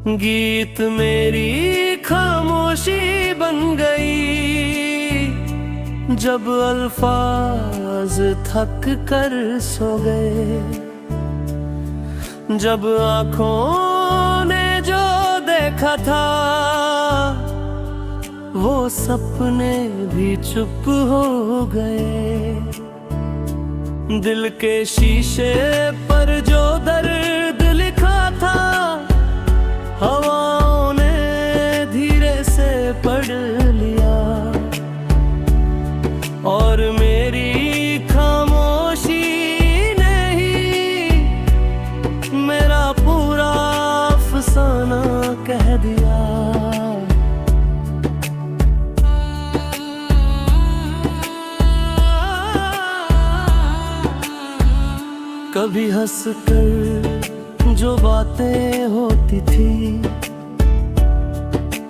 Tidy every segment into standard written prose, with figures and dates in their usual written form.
गीत मेरी खामोशी बन गई, जब अल्फाज थक कर सो गए। जब आँखों ने जो देखा था, वो सपने भी चुप हो गए। दिल के शीशे पर जो दर्द लिखा था, हवाओं ने धीरे से पढ़ लिया। और मेरी खामोशी ने ही मेरा पूरा अफसाना कह दिया। कभी हंस कर जो बातें होती थी,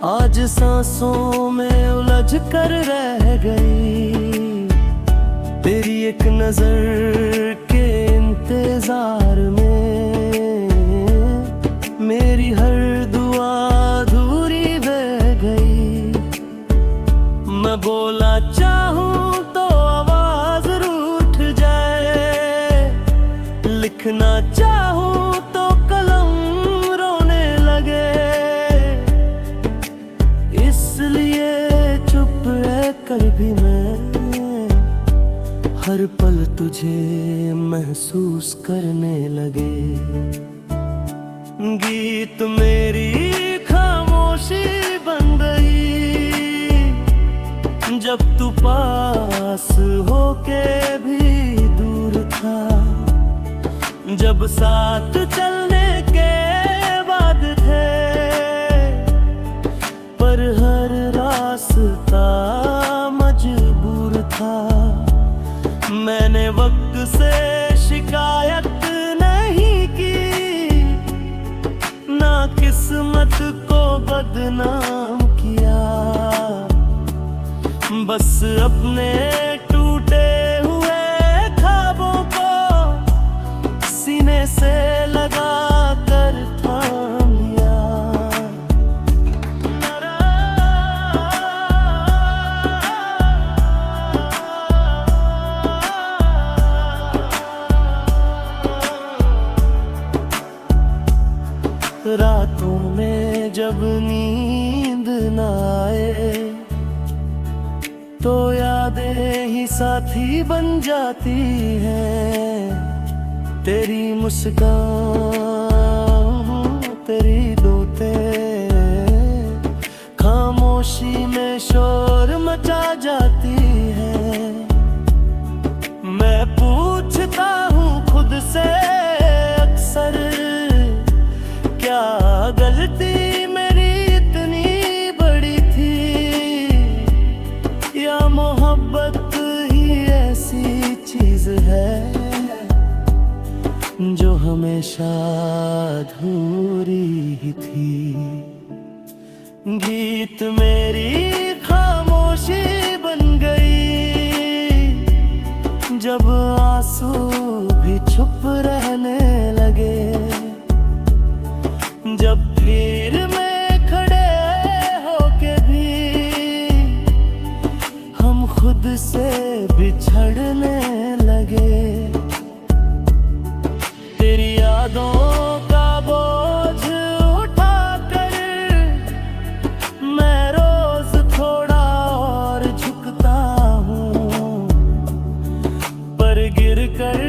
आज सांसों में उलझ कर रह गई। तेरी एक नजर के इंतजार में मेरी हर दुआ अधूरी रह गई। मैं बोला चाहूं तो आवाज रूठ जाए, लिखना चाहूं तो कलम रोने लगे। इसलिए चुप रह कर भी मैं हर पल तुझे महसूस करने लगे। गीत मेरी खामोशी बन गई, जब तू पास होके भी दूर था। जब साथ चलने के बाद थे, पर हर रास्ता मजबूर था। मैंने वक्त से शिकायत नहीं की, ना किस्मत को बदनाम किया। बस अपने टूटे हुए ख्वाबों को सीने से लगा कर थाम लिया। रातों में जब नींद न आए, तो यादें ही साथी बन जाती हैं। तेरी मुस्कान, तेरी दोतें खामोशी में शोर मचा जाती है। मैं पूछता हूँ खुद से अक्सर, क्या गलती मेरी इतनी बड़ी थी, या मोहब्बत ही ऐसी चीज है जो हमेशा अधूरी ही थी। गीत मेरी खामोशी बन गई, जब आंसू भी चुप रहने लगे। जब भीड़ में खड़े होके भी हम खुद से बिछड़ने लगे। तेरी यादों का बोझ उठाकर मैं रोज थोड़ा और झुकता हूँ, पर गिर कर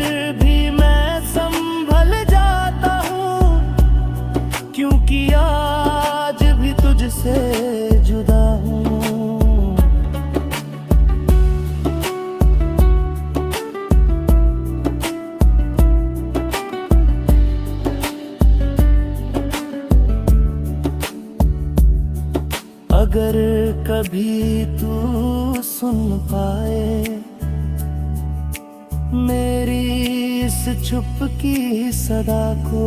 भी मैं संभल जाता हूँ, क्योंकि आज भी तुझसे जुदा हूँ। अगर कभी तू सुन पाए मेरी इस चुप की सदा को,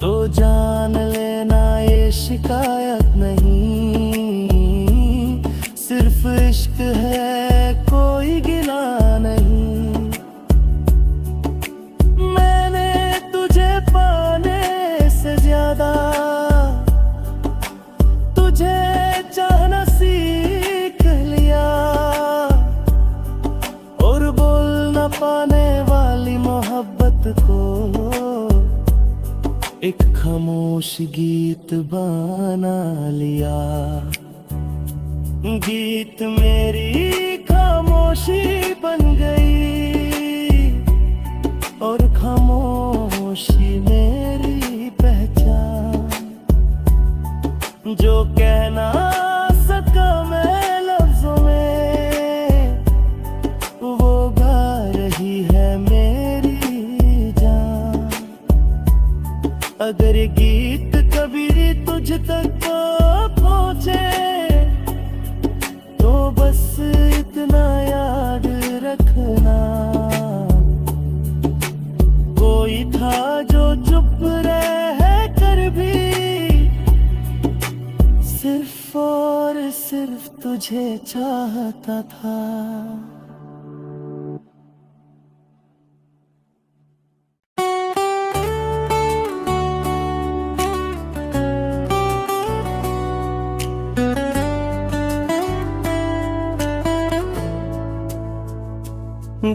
तो जान लेना ये शिकायत नहीं, सिर्फ इश्क है, कोई गिला नहीं। मैंने तुझे पाने से ज्यादा खामोश गीत बना लिया। गीत मेरी खामोशी बन गई और खामोशी मेरी पहचान। जो कहना सका मैं लफ्जों में, वो गा रही है मेरी जान। अगर गीत कभी तुझ तक पहुंचे तो बस इतना याद रखना, कोई था जो चुप रह कर भी सिर्फ और सिर्फ तुझे चाहता था।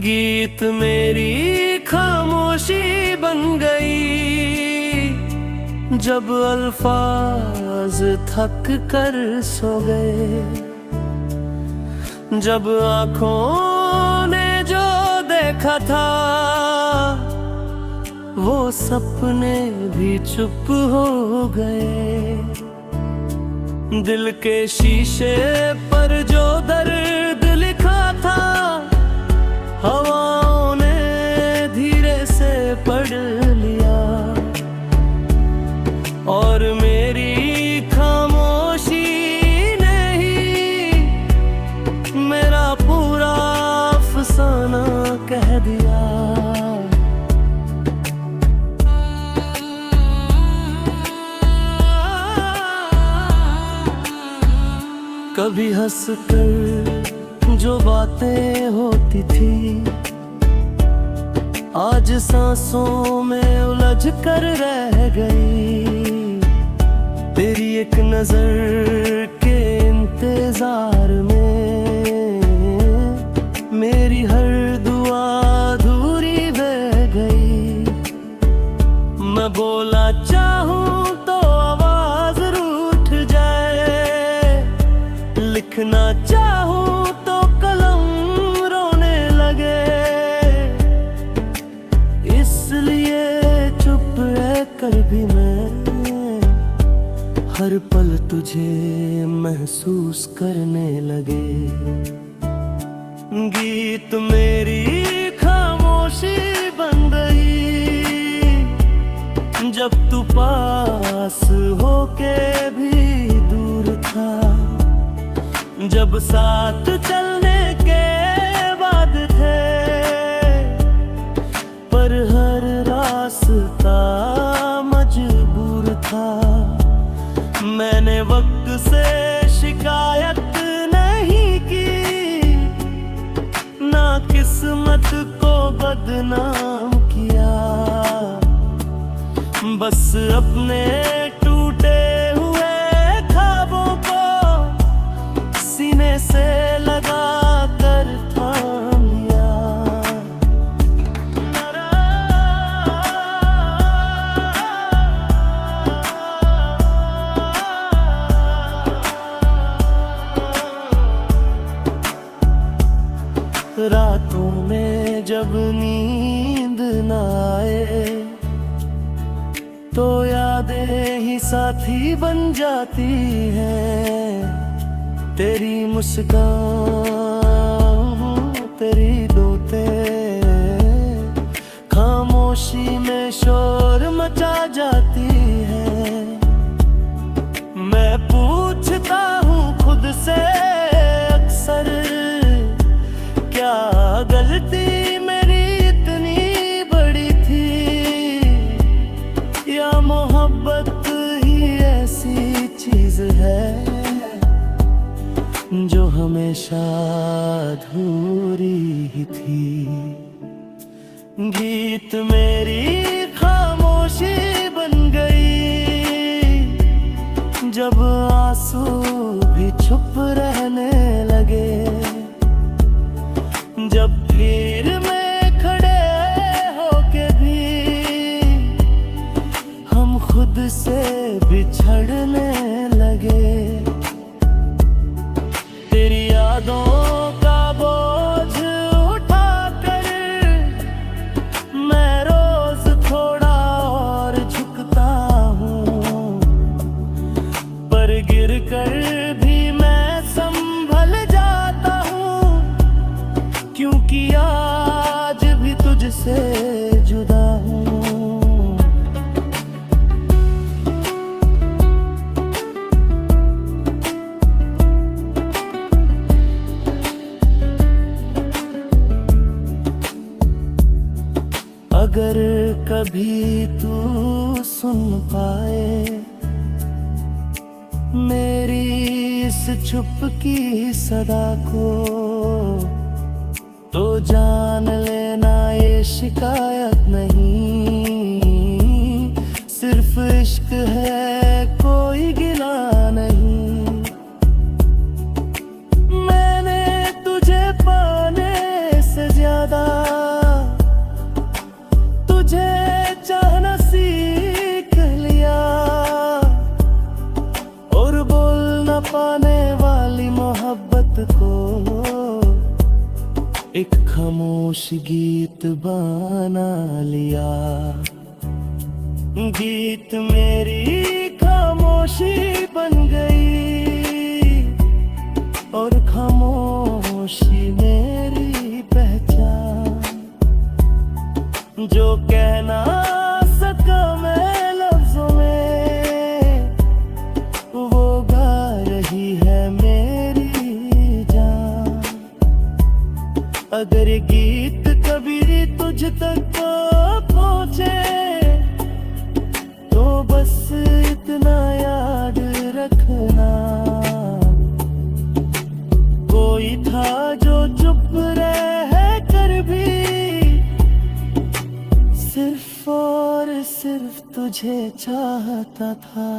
गीत मेरी खामोशी बन गई जब अल्फाज थक कर सो गए। जब आँखों ने जो देखा था वो सपने भी चुप हो गए। दिल के शीशे पर जो दर्द लिखा था हवाओं ने धीरे से पढ़ लिया। और मेरी खामोशी ने ही मेरा पूरा अफसाना कह दिया। कभी हंस कर जो बातें होती थी आज सांसों में उलझ कर रह गई। तेरी एक नजर के इंतजार में मेरी हर दुआ अधूरी रह गई। मैं बोला चाहूं तो आवाज रूठ जाए, लिखना चाहूं तो कलम रोने लगे। इसलिए चुप रह कर भी मैं हर पल तुझे महसूस करने लगे। गीत मेरी खामोशी बन गई जब तू पास होके भी दूर था। जब साथ चलने के बाद थे पर हर रास्ता मजबूर था। मैंने वक्त से शिकायत नहीं की, ना किस्मत को बदनाम किया। बस अपने टूटे हुए ख्वाबों को सीने से लगा कर थाम लिया। रातों में जब नींद न आए तो यादें ही साथी बन जाती हैं। तेरी मुस्कान तेरी दोतें खामोशी में शोर मचा जाती है। मैं पूछता हूँ खुद से अक्सर क्या गलती मेरी इतनी बड़ी थी, या मोहब्बत ही ऐसी चीज है जो हमेशा अधूरी ही थी। गीत मेरी खामोशी बन गई जब आंसू भी चुप रहने लगे। जब भीड़ में खड़े होके भी हम खुद उखड़ने लगे। तेरी यादों का बोझ उठाकर मैं रोज थोड़ा और झुकता हूँ, पर गिर कर भी मैं संभल जाता हूँ, क्योंकि आज भी तुझसे जुदा हूँ। अगर कभी तू सुन पाए मेरी इस चुपकी सदा को, तो जान लेना ये शिकायत नहीं, सिर्फ इश्क है, कोई गिला नहीं। मैंने तुझे पाने से ज्यादा तुझे चाहना सीख लिया, और बोल न पाने वाली मोहब्बत को एक खामोश गीत बना लिया। गीत मेरी खामोशी बन गई, और खामोशी मेरी पहचान। जो कहना सका मैं लफ्जों में, वो गा रही है मेरी जान। अगर ये गीत कभी तुझ तक पहुंचे, तो बस इतना याद रखना, कोई था जो चुप रह कर भी सिर्फ और सिर्फ तुझे चाहता था।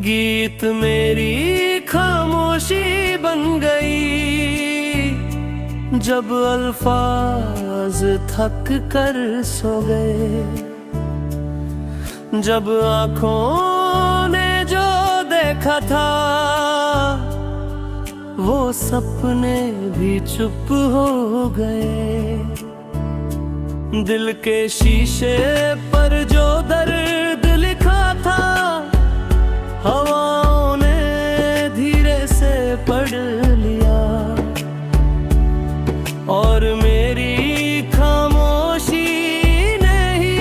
गीत मेरी खामोशी बन गई, जब अल्फाज थक कर सो गए। जब आँखों ने जो देखा था, वो सपने भी चुप हो गए। दिल के शीशे पर जो दर्द लिखा था, हवाओं ने धीरे से पढ़ लिया, और मेरी खामोशी ने ही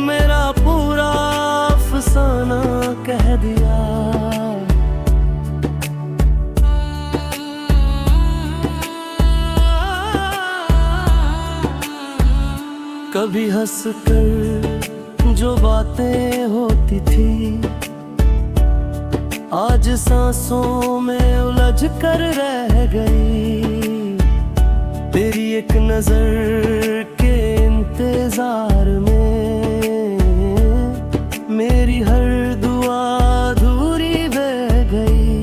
मेरा पूरा अफसाना कह दिया। कभी हंस कर जो बातें होती थी, आज सांसों में उलझ कर रह गई। तेरी एक नजर के इंतजार में मेरी हर दुआ अधूरी रह गई।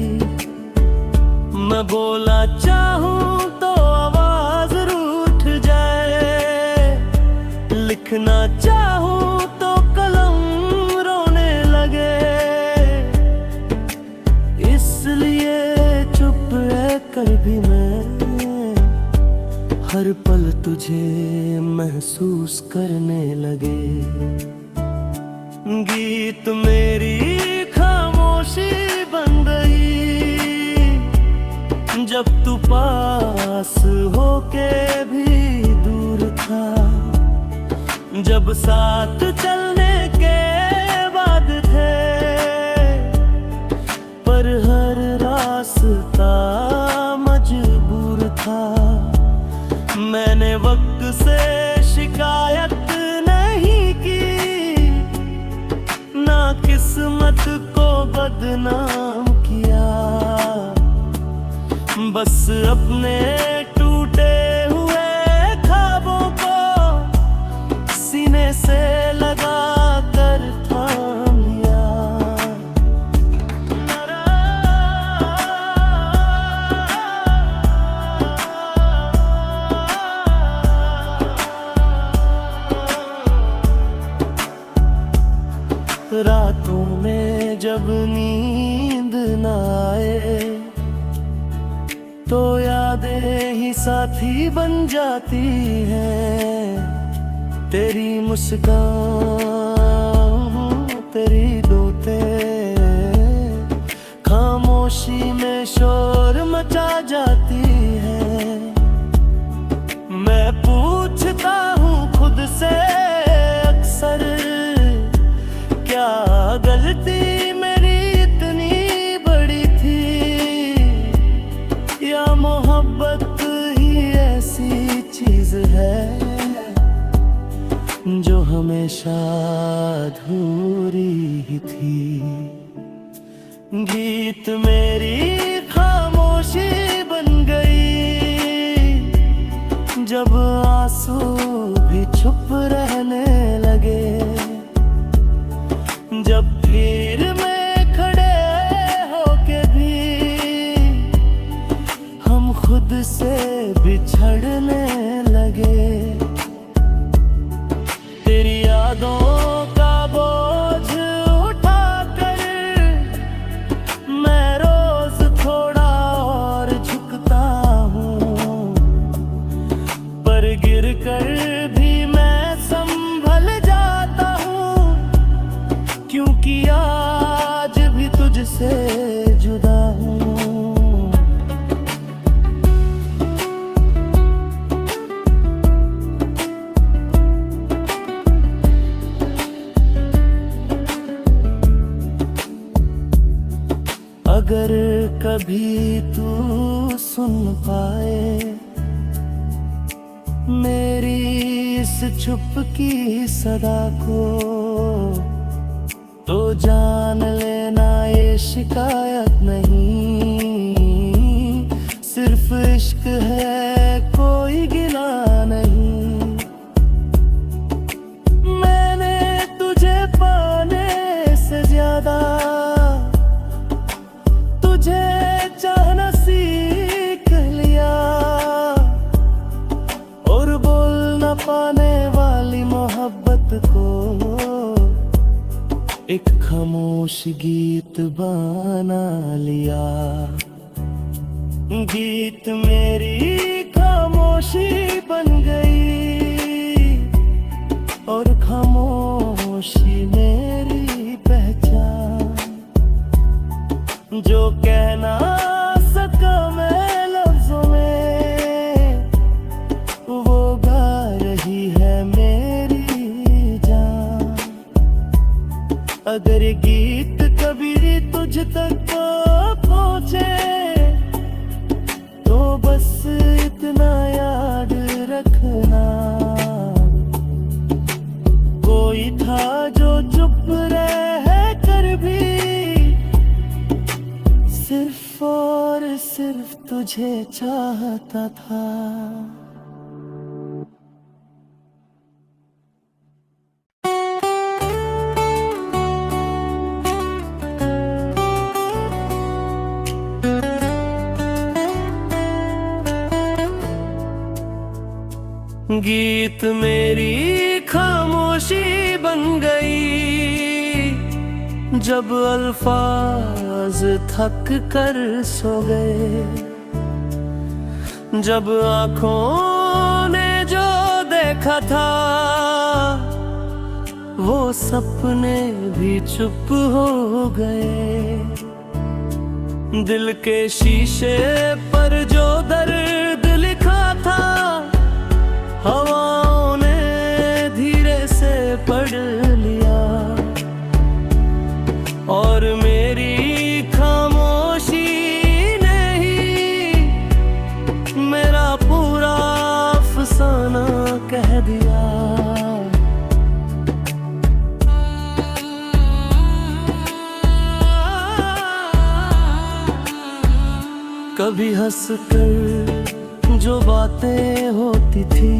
मैं बोला चाहूं तो आवाज रूठ जाए, लिखना चाहूं तो कलम रोने लगे। इसलिए चुप रह कर भी मैं हर पल तुझे महसूस करने लगे। गीत मेरी खामोशी बन गई, जब तू पास होके भी दूर था। जब साथ चलने के बाद थे, पर हर रास्ता मजबूर था। मैंने वक्त से शिकायत नहीं की, ना किस्मत को बदनाम किया। बस अपने टूटे हुए ख्वाबों को सीने से लगा कर था नींद न आए तो यादें ही साथी बन जाती हैं। तेरी मुस्कान तेरी बातें खामोशी में शोर मचा जाती है। मैं पूछता हूँ खुद से अक्सर, क्या गलती मेरी इतनी बड़ी थी, या मोहब्बत ही ऐसी चीज है जो हमेशा अधूरी ही थी। गीत मेरी खामोशी बन गई जब आंसू भी चुप रहने लगे। जब भीड़ में खड़े होके भी हम खुद से बिछड़ने लगे। तेरी यादों का बोझ उठाकर मैं रोज थोड़ा और झुकता हूँ, पर गिरकर भी मैं संभल जाता हूँ, क्योंकि आज भी तुझसे जुदा हूँ। अगर कभी तू सुन पाए मेरी इस चुप की सदा को, तो जान लेना ये शिकायत नहीं, सिर्फ इश्क है कोई गिला नहीं। मैंने तुझे पाने से ज्यादा तुझे चाहना सीख लिया, और बोल न पाने वाली मोहब्बत को एक खामोश गीत बना लिया। गीत मेरी खामोशी बन गई और खामोशी मेरी पहचान। जो कहना सका मैं लफ्जों में वो गा रही है मेरी जान। अगर ये गीत कभी तुझ तक पहुंचे तो बस इतना याद रखना, कोई था जो चुप रह कर भी सिर्फ और सिर्फ तुझे चाहता था। गीत मेरी खामोशी बन गई जब अल्फाज थक कर सो गए। जब आँखों ने जो देखा था वो सपने भी चुप हो गए। दिल के शीशे पर जो दर्द लिखा था हवाओं ने धीरे से पढ़ लिया, और मेरी खामोशी ने ही मेरा पूरा अफसाना कह दिया। कभी हंस कर जो बातें होती थी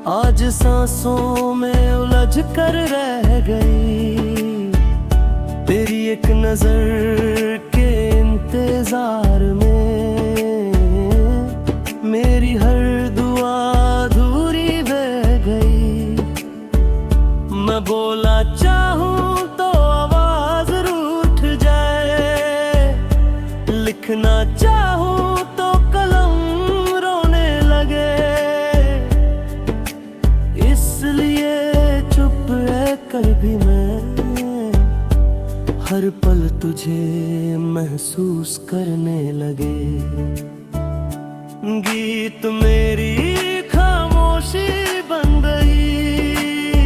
आज सांसों में उलझ कर रह गई। तेरी एक नजर के इंतजार में मेरी हर दुआ अधूरी रह गई। मैं बोला चाहूं तो आवाज हर पल तुझे महसूस करने लगे। गीत मेरी खामोशी बन गई,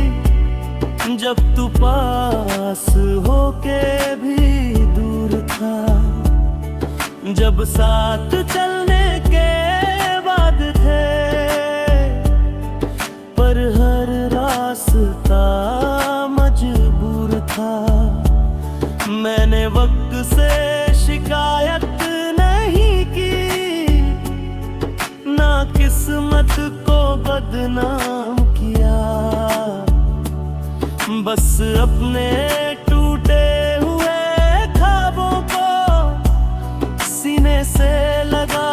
जब तू पास होके भी दूर था। जब साथ चलने के बाद थे, पर हर रास्ता मजबूर था। मैंने वक्त से शिकायत नहीं की, ना किस्मत को बदनाम किया। बस अपने टूटे हुए ख्वाबों को सीने से लगा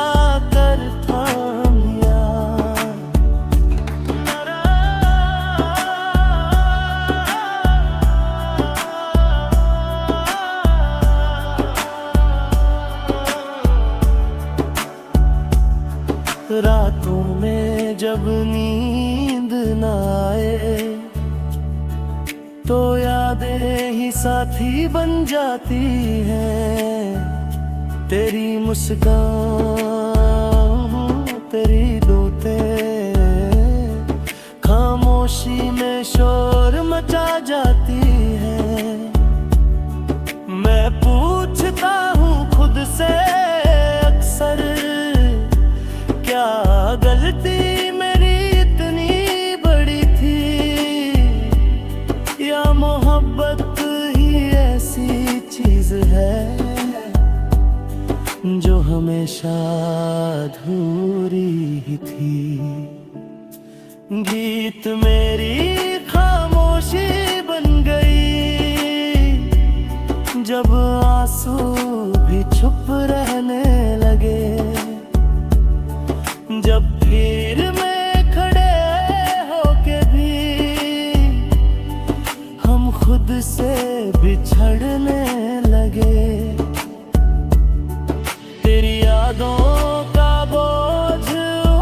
कर थाम लिया। रातों में जब नींद न आए, तो यादें ही साथी बन जाती हैं। तेरी मुस्कान, तेरी बातें खामोशी में शोर मचा जाती है। मैं पूछता हूँ खुद से अक्सर, क्या गलती मेरी इतनी बड़ी थी, या मोहब्बत ही ऐसी चीज है जो हमेशा अधूरी ही थी। गीत मेरी खामोशी बन गई, जब आंसू भी चुप रहने लगे। जब भीड़ में खड़े होके भी हम खुद से बिछड़ने लगे। तेरी यादों का बोझ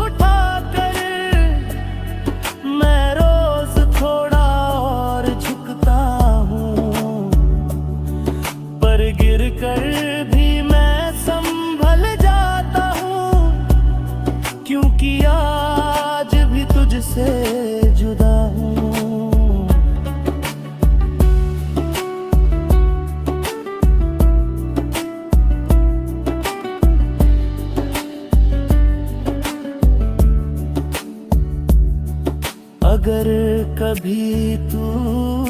उठाकर मैं रोज थोड़ा और झुकता हूँ, पर गिरकर भी मैं संभल जाता हूँ, क्योंकि आज भी तुझसे जुदा हूँ। अगर कभी तू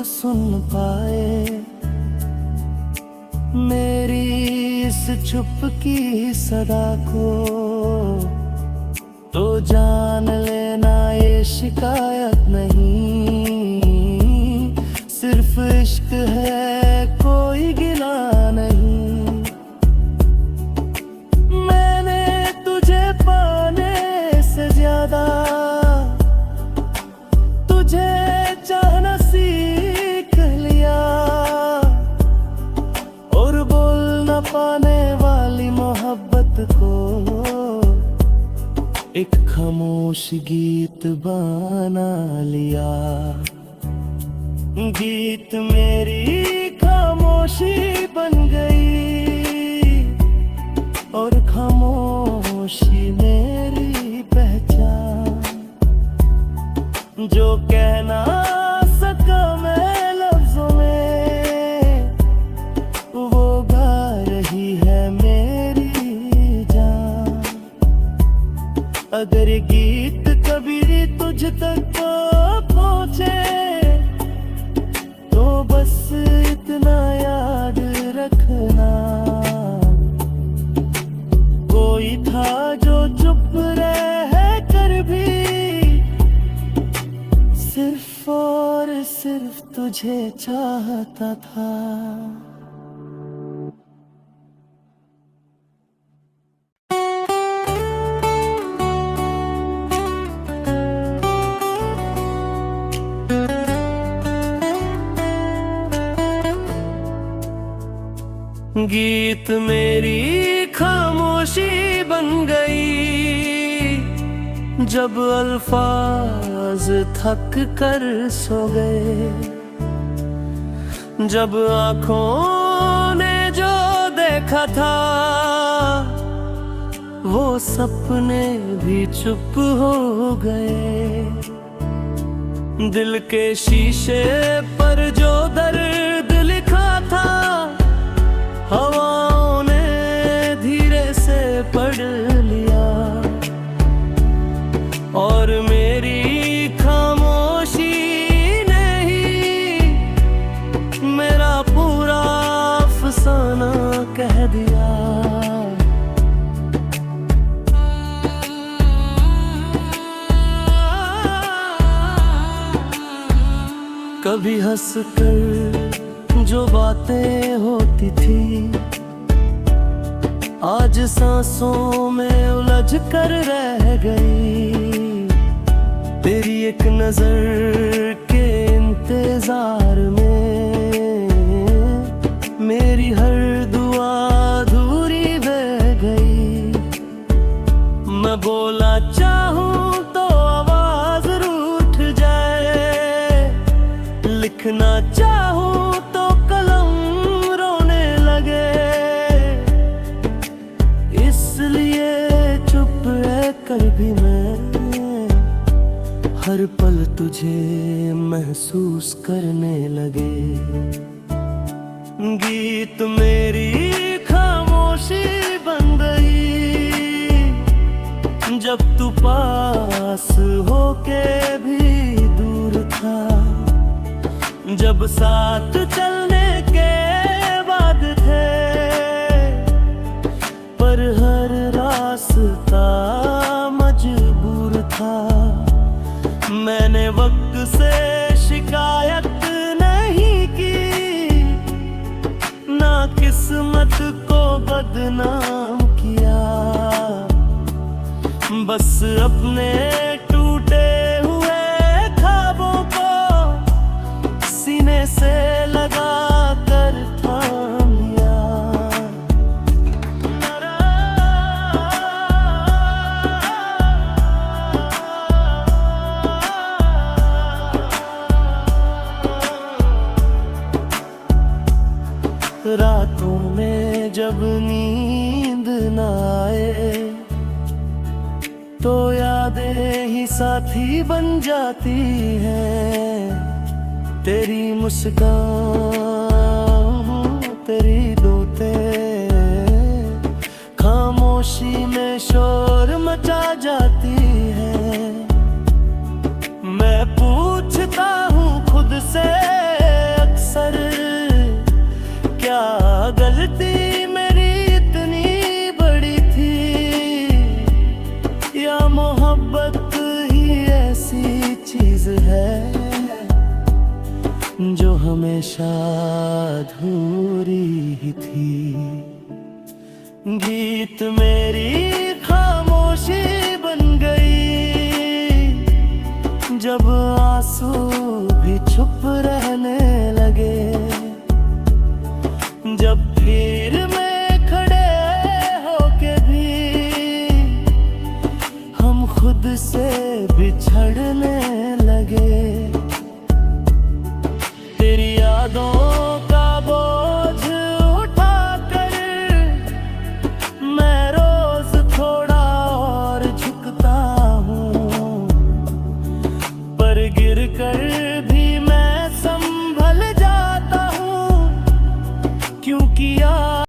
सुन पाए मेरी इस चुपकी सदा को, तो जान लेना ये शिकायत नहीं, सिर्फ इश्क है, कोई गिला नहीं। मैंने तुझे पाने से ज्यादा तुझे चाहना सीख लिया, और बोल न पाने वाली मोहब्बत को एक खामोश गीत बना लिया। गीत मेरी खामोशी बन गई, और खामोशी मेरी पहचान। जो कहना सका मैं लफ्जों में, वो गा रही है मेरी जान। अगर ये गीत कभी तुझ तक पहुंचे, तो बस इतना याद रखना, कोई था जो चुप रह कर भी सिर्फ और सिर्फ तुझे चाहता था। गीत मेरी खामोशी बन गई, जब अल्फाज थक कर सो गए। जब आँखों देखा था वो सपने भी चुप हो गए। दिल के शीशे पर जो दर्द लिखा था हवाओं ने धीरे से पढ़ लिया, और मेरी खामोशी ने ही मेरा पूरा अफसाना कह दिया। कभी हंस कर जो बातें होती थी आज सांसों में उलझ कर रह गई। तेरी एक नजर के इंतजार में मेरी हर दुआ अधूरी बह गई। मैं बोला चाहूं तो आवाज रूठ जाए, लिखना चाहूं तो कलम रोने लगे। इसलिए चुप रह कर भी मैं हर पल तुझे महसूस करने लगे। गीत मेरी खामोशी बन गई जब तू पास होके भी दूर था, जब साथ चलने के बाद थे पर हर रास्ता मजबूर था। मैंने वक्त से शिकायत नहीं की, ना किस्मत को बदनाम किया, बस अपने टूटे हुए ख्वाबों को सीने से लगा कर थाम लिया। रातों में जब नींद न आए तो यादें ही साथी बन जाती हैं। तेरी मुस्कान तेरी दोते खामोशी में शोर मचा जाती है। मैं पूछता हूँ खुद से अक्सर क्या गलती मेरी इतनी बड़ी थी, या मोहब्बत ही ऐसी चीज है जो हमेशा अधूरी ही थी। गीत मेरी खामोशी बन गई जब आंसू भी चुप रहने लगे। जब फिर में खड़े होके भी हम खुद से बिछड़ने लगे। तेरी यादों का बोझ उठाकर मैं रोज थोड़ा और झुकता हूँ, पर गिर कर भी मैं संभल जाता हूँ, क्योंकि